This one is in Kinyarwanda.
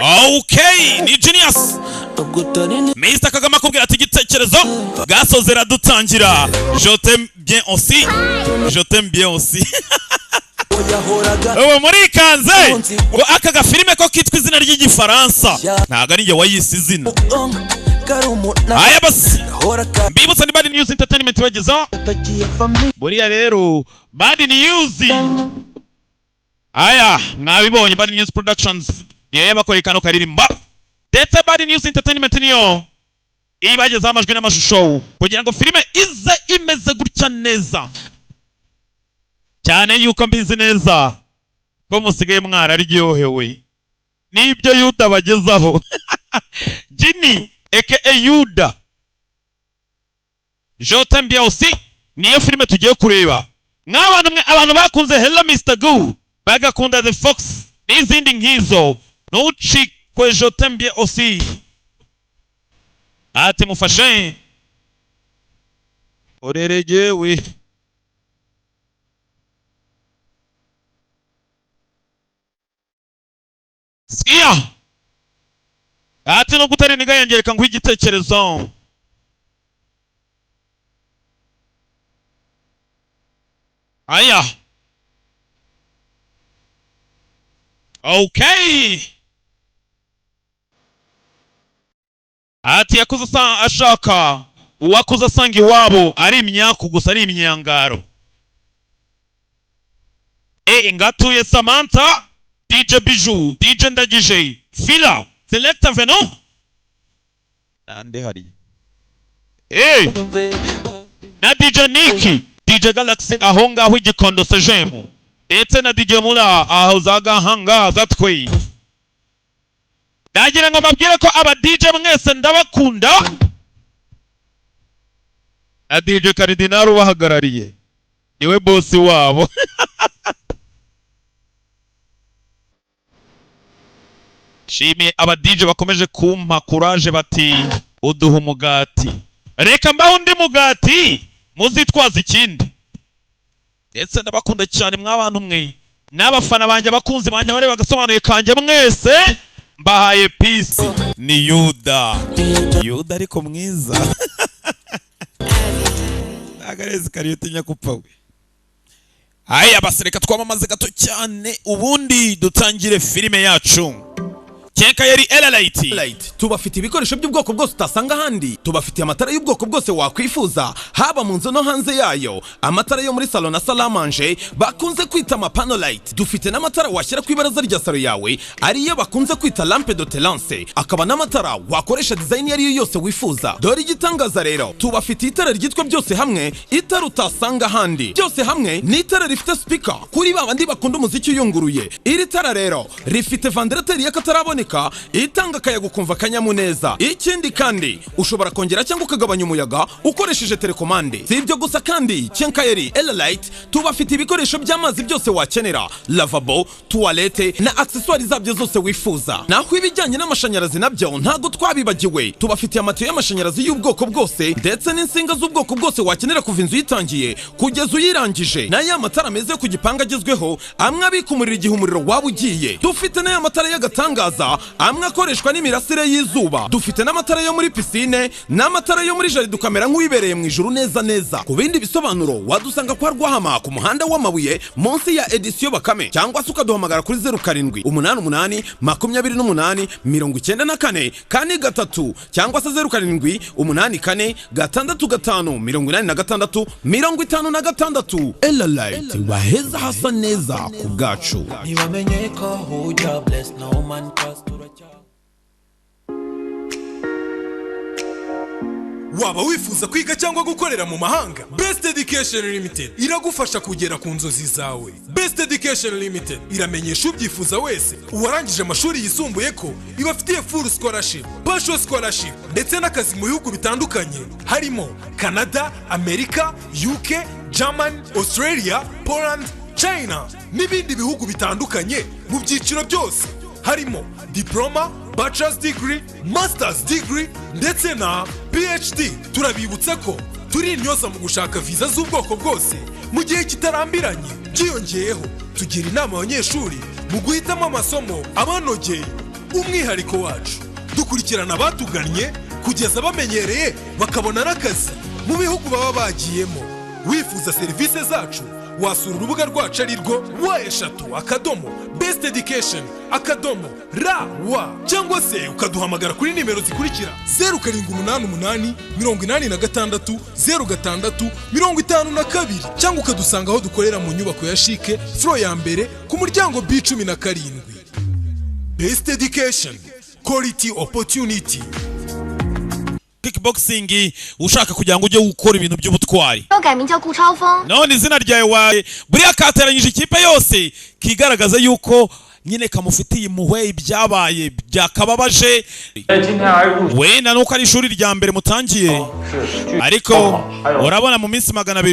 Okay, ni genius. Mr. Kagame akubwira ati igitekerezo gasozera dutangira. Je t'aime bien aussi. Je t'aime bien aussi. Ubu muri kanze ngo aka gafilime ko kitwa izina ry'igifaransa ntago ari nge wayise izina. Aya basi mbibutsa ni Bad News Entertainment bageza buriya rero Bad News. Aya mwabibonye Bad News Productions niyo bakora kano karirimba ndetse Bad News Entertainment niyo ibageza amajwi n'amashusho kugira ngo filime ize imeze gutya neza cyane yuko mbizi neza ko musigaye mwararyohewe nibyo Yuda bagezaho. Jimmy aka Yuda Je t'aime bien aussi niyo filime tugiye kureba abantu bakunze Hello Mr. Go bagakunda The Fox n'izindi nkizo ntucikwe Je t'aime bien aussi ati mufashe oreregewe siya ati no gutari niga yangereka ngo igitekerezo. Aya okay ati yakuze ashaka uwakuze asanga iwabo ari imyaku gusa ari imyangaro. Ngatuye Samantha DJ Bijou DJ Ndagije Fila Selecta Venom nande hari na DJ Niki DJ Galaxy aho ngaho igikondo sejemu ndetse na DJ Mula aho zaga hanga zatwe. Ndagira ngo mabwire ko aba DJ mwese ndabakunda. Na DJ Cardinal ubahagarariye niwe boss wabo. Shimi aba DJ bakomeje kumpa courage bati uduha umugati reka mbaho undi mugati muzitwaza ikindi ndetse ndabakunda cyane mwabantu mwe n'abafana banje bakunzi banje bare bagasobanuye kanje mwese mbahaye peace. Ni Yuda ariko mwiza agareze kariyutinya kupawe. Aya basireka twamamaze gato cyane ubundi dutangire filime yacu. Kenka yari Elite tubafite ibikoresho by'ubwoko bwose utasanga handi. Tubafite amatara y'ubwoko bwose wakwifuza haba mu nzu no hanze yayo. Amatara yo muri salon na salamanje bakunze kwita amapano light. Dufite n'amatara washyira ku ibaraza rya salo yawe ariyo bakunze kwita lampe de telance. Akaba n'amatara wakoresha design yari yose wifuza. Dore igitangaza rero tubafite itara ryitwa byose hamwe itara utasanga handi. Byose hamwe ni itara rifite speaker kuri babandi bakunda umuziki uyunguruye. Iri tara rero rifite ventilateur y'akataraboneka itanga akayaga kumva kanyamuneza. Ikindi kandi ushobora kongera cyangwa ukagabanya umuyaga ukoresheje telekomande. Si ibyo gusa kandi Kenkayeri Elite tubafite ibikoresho by'amazi byose wakenera, lavabo, toilette na accessoires zabyo zose wifuza. Naho ibijyanye n'amashanyarazi nabyo ntago twabibagiwe. Tubafite amatiyo y'amashanyarazi y'ubwoko bwose ndetse n'insinga z'ubwoko bwose wakenera kuva inzu yitangiye kugeza uyirangije. Na ya matara meze ku gipanga agezweho amwe abika umuriro igihe umuriro waba ugiye. Dufite na ya matara y'agatangaza amwe akoreshwa n'imirasire y'izuba. Dufite n'amatara yo muri piscine n'amatara yo muri jaride ukamera nk'uwibereye mu ijuru neza. Ku bindi bisobanuro wadusanga kwa Rwahama ku muhanda w'amabuye munsi ya Edition Bakame cyangwa se ukaduhamagara kuri 0788 28 94 kane gatatu cyangwa se 0784 65 86 56. Elite baheza hasa neza ku bwacu. Nibamenye ko who jobless no man cause to waba wifuza kwiga cyangwa gukorera mu mahanga, Best Education Limited iragufasha kugera ku nzozi zawe. Best Education Limited iramenyesha ubyifuza wese uwarangije amashuri yisumbuye ko ibafitiye full scholarship, partial scholarship ndetse n'akazi mu bihugu bitandukanye harimo Canada, Amerika, UK, Germany, Australia, Poland, China n'ibindi bihugu bitandukanye mu byiciro byose harimo diploma, bachelor's degree, master's degree ndetse na PhD. Turabibutsa ko turi intyoza mu gushaka visa z'ubwoko bwose mu gihe kitarambiranye. Byiyongeyeho tugira inama abanyeshuri mu guhitamo amasomo abanogeye umwihariko wacu dukurikirana abatugannye kugeza bamenyereye bakabona n'akazi mu bihugu baba bagiyemo. Wifuza serivisi zacu wasura urubuga rwacu ari rwo wa cyangwa se ukaduhamagara kuri nimero zikurikira 0788 86 06 52 cyangwa ukadusanga aho dukorera mu nyubako ya Chic floor ya mbere ku muryango B17. Best Education, quality opportunity. Kickboxing ushaka kugira ngo ujye gukora ibintu by'ubutwari. 要改名叫顾超峰。 None izina ryawe waye buriya kateranyije ikipe yose kigaragaza yuko nyine kamufitiye impuhwe ibyabaye byakababaje. We na nuko ari ishuri rya mbere mutangiye. Ariko urabona mu minsi 200